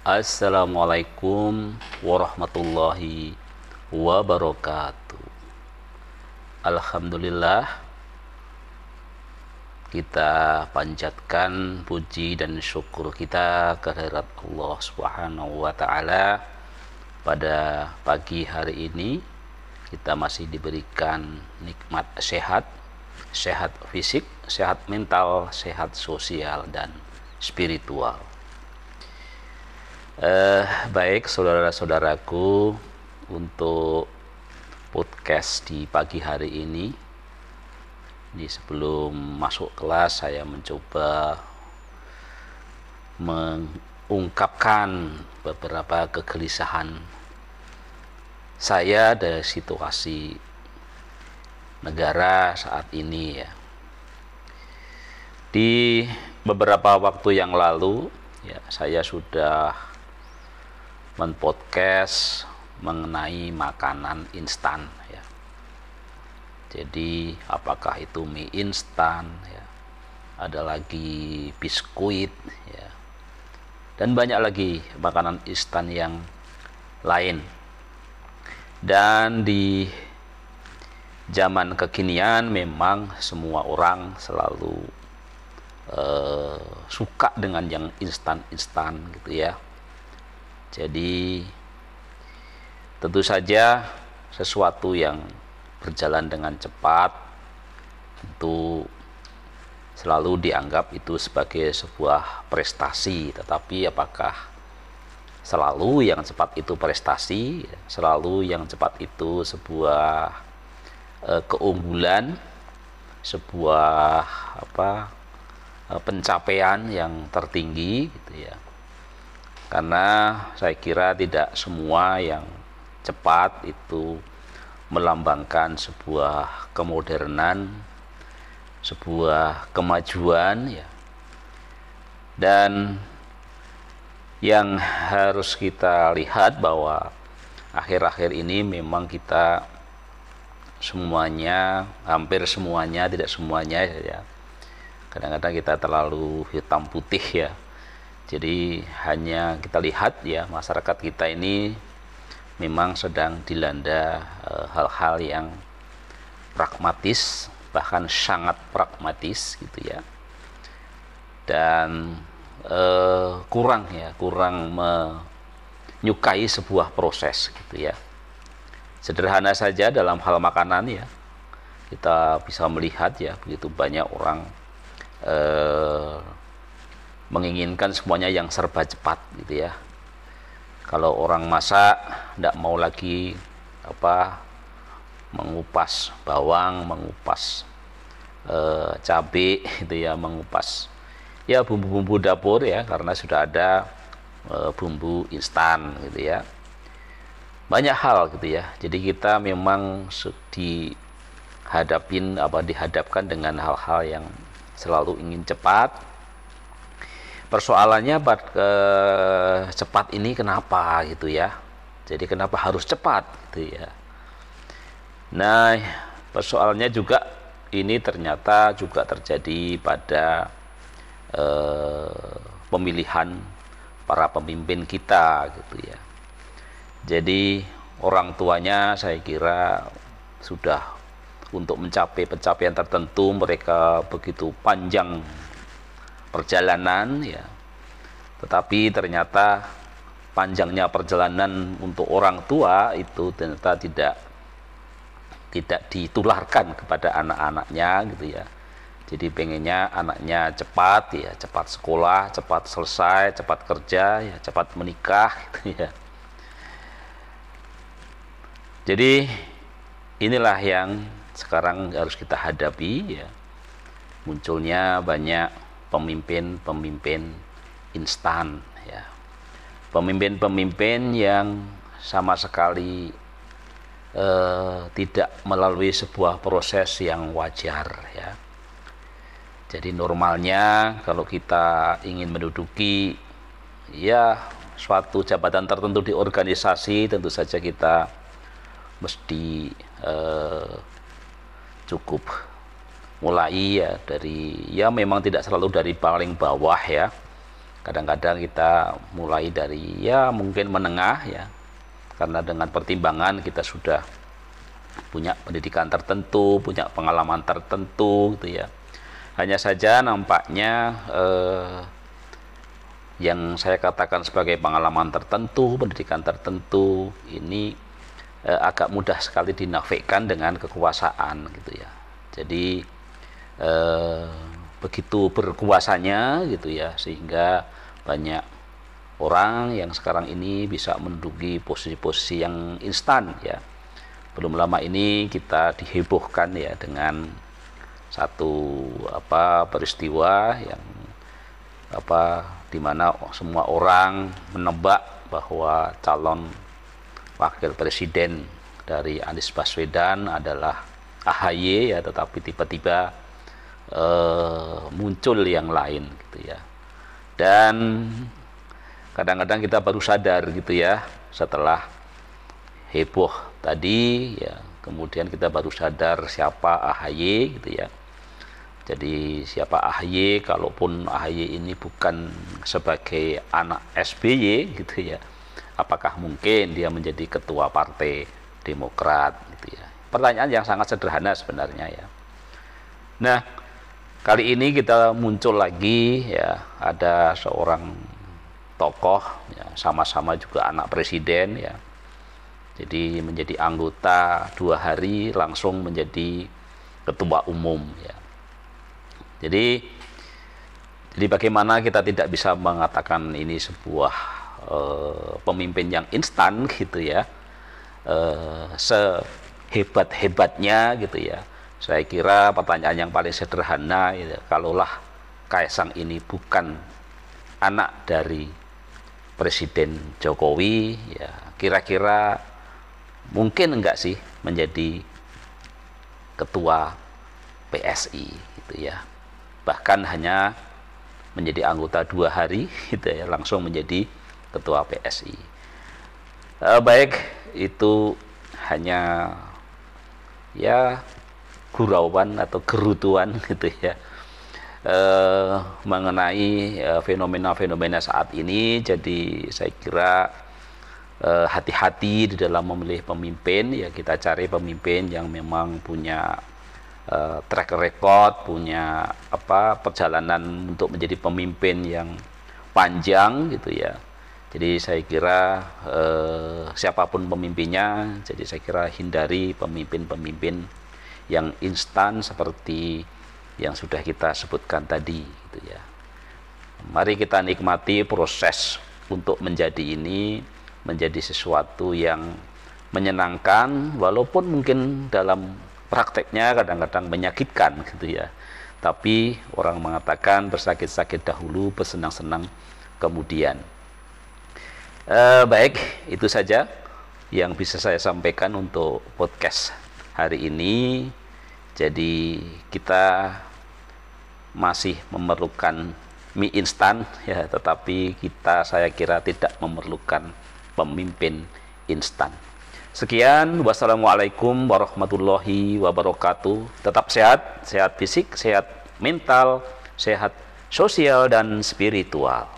Assalamualaikum warahmatullahi wabarakatuh. Alhamdulillah, kita panjatkan puji dan syukur kita kehadirat Allah Subhanahu wa Ta'ala. Pada pagi hari ini kita masih diberikan nikmat sehat fisik, sehat mental, sehat sosial dan spiritual. Baik saudara-saudaraku, untuk podcast di pagi hari ini, sebelum masuk kelas saya mencoba mengungkapkan beberapa kegelisahan saya dari situasi negara saat ini ya. Di beberapa waktu yang lalu ya, saya sudah men-podcast mengenai makanan instan ya. Jadi apakah itu mie instan ya, ada lagi biskuit ya, dan banyak lagi makanan instan yang lain. Dan di zaman kekinian memang semua orang selalu suka dengan yang instan-instan gitu ya. Jadi tentu saja sesuatu yang berjalan dengan cepat tentu selalu dianggap itu sebagai sebuah prestasi. Tetapi apakah selalu yang cepat itu prestasi? Selalu yang cepat itu sebuah keunggulan, sebuah pencapaian yang tertinggi gitu ya. Karena saya kira tidak semua yang cepat itu melambangkan sebuah kemodernan, sebuah kemajuan ya. Dan yang harus kita lihat bahwa akhir-akhir ini memang kita semuanya, hampir semuanya, tidak semuanya ya, kadang-kadang kita terlalu hitam putih ya. Jadi hanya kita lihat ya, masyarakat kita ini memang sedang dilanda hal-hal yang pragmatis, bahkan sangat pragmatis gitu ya. Dan kurang menyukai sebuah proses gitu ya. Sederhana saja dalam hal makanan ya, kita bisa melihat ya, begitu banyak orang menginginkan semuanya yang serba cepat gitu ya. Kalau orang masak tidak mau lagi mengupas bawang, mengupas cabai gitu ya, mengupas ya bumbu-bumbu dapur ya, karena sudah ada bumbu instan gitu ya. Banyak hal gitu ya. Jadi kita memang dihadapkan dengan hal-hal yang selalu ingin cepat. Persoalannya cepat ini kenapa gitu ya. Jadi kenapa harus cepat gitu ya. Nah, persoalannya juga ini ternyata juga terjadi pada pemilihan para pemimpin kita gitu ya. Jadi orang tuanya saya kira sudah untuk mencapai pencapaian tertentu mereka begitu panjang perjalanan ya, tetapi ternyata panjangnya perjalanan untuk orang tua itu ternyata tidak ditularkan kepada anak-anaknya gitu ya. Jadi pengennya anaknya cepat ya, cepat sekolah, cepat selesai, cepat kerja ya, cepat menikah gitu ya. Jadi inilah yang sekarang harus kita hadapi ya, munculnya banyak pemimpin instan ya, pemimpin yang sama sekali tidak melalui sebuah proses yang wajar ya. Jadi normalnya kalau kita ingin menduduki ya suatu jabatan tertentu di organisasi, tentu saja kita mesti cukup mulai ya dari, ya memang tidak selalu dari paling bawah ya, Kadang-kadang kita mulai dari ya mungkin menengah ya, karena dengan pertimbangan kita sudah punya pendidikan tertentu, punya pengalaman tertentu gitu ya. Hanya saja nampaknya yang saya katakan sebagai pengalaman tertentu, pendidikan tertentu ini agak mudah sekali dinafikan dengan kekuasaan gitu ya. Jadi begitu berkuasanya gitu ya, sehingga banyak orang yang sekarang ini bisa menduduki posisi-posisi yang instan ya. Belum lama ini kita dihebohkan ya dengan satu peristiwa yang di mana semua orang menebak bahwa calon wakil presiden dari Anies Baswedan adalah AHY ya, tetapi tiba-tiba muncul yang lain gitu ya. Dan kadang-kadang kita baru sadar gitu ya, setelah heboh tadi ya, kemudian kita baru sadar siapa AHY gitu ya. Jadi siapa AHY, kalaupun AHY ini bukan sebagai anak SBY gitu ya, apakah mungkin dia menjadi ketua Partai Demokrat gitu ya. Pertanyaan yang sangat sederhana sebenarnya ya. Nah, kali ini kita muncul lagi ya, ada seorang tokoh ya, sama-sama juga anak presiden ya. Jadi menjadi anggota 2 hari langsung menjadi ketua umum ya. Jadi bagaimana kita tidak bisa mengatakan ini sebuah pemimpin yang instan gitu ya, sehebat-hebatnya gitu ya. Saya kira pertanyaan yang paling sederhana ya, kalaulah Kaisang ini bukan anak dari Presiden Jokowi ya, kira-kira mungkin enggak sih menjadi ketua PSI gitu ya. Bahkan hanya menjadi anggota 2 hari gitu ya, langsung menjadi ketua PSI. Baik, itu hanya ya gurauan atau gerutuan gitu ya, mengenai fenomena-fenomena saat ini. Jadi saya kira hati-hati di dalam memilih pemimpin ya. Kita cari pemimpin yang memang punya track record, punya perjalanan untuk menjadi pemimpin yang panjang gitu ya. Jadi saya kira siapapun pemimpinnya, jadi saya kira hindari pemimpin-pemimpin yang instan seperti yang sudah kita sebutkan tadi gitu ya. Mari kita nikmati proses untuk menjadi ini menjadi sesuatu yang menyenangkan, walaupun mungkin dalam prakteknya kadang-kadang menyakitkan gitu ya. Tapi orang mengatakan bersakit-sakit dahulu, bersenang-senang kemudian. Baik, itu saja yang bisa saya sampaikan untuk podcast hari ini. Jadi kita masih memerlukan mie instan ya, tetapi saya kira tidak memerlukan pemimpin instan. Sekian, wassalamualaikum warahmatullahi wabarakatuh. Tetap sehat, sehat fisik, sehat mental, sehat sosial dan spiritual.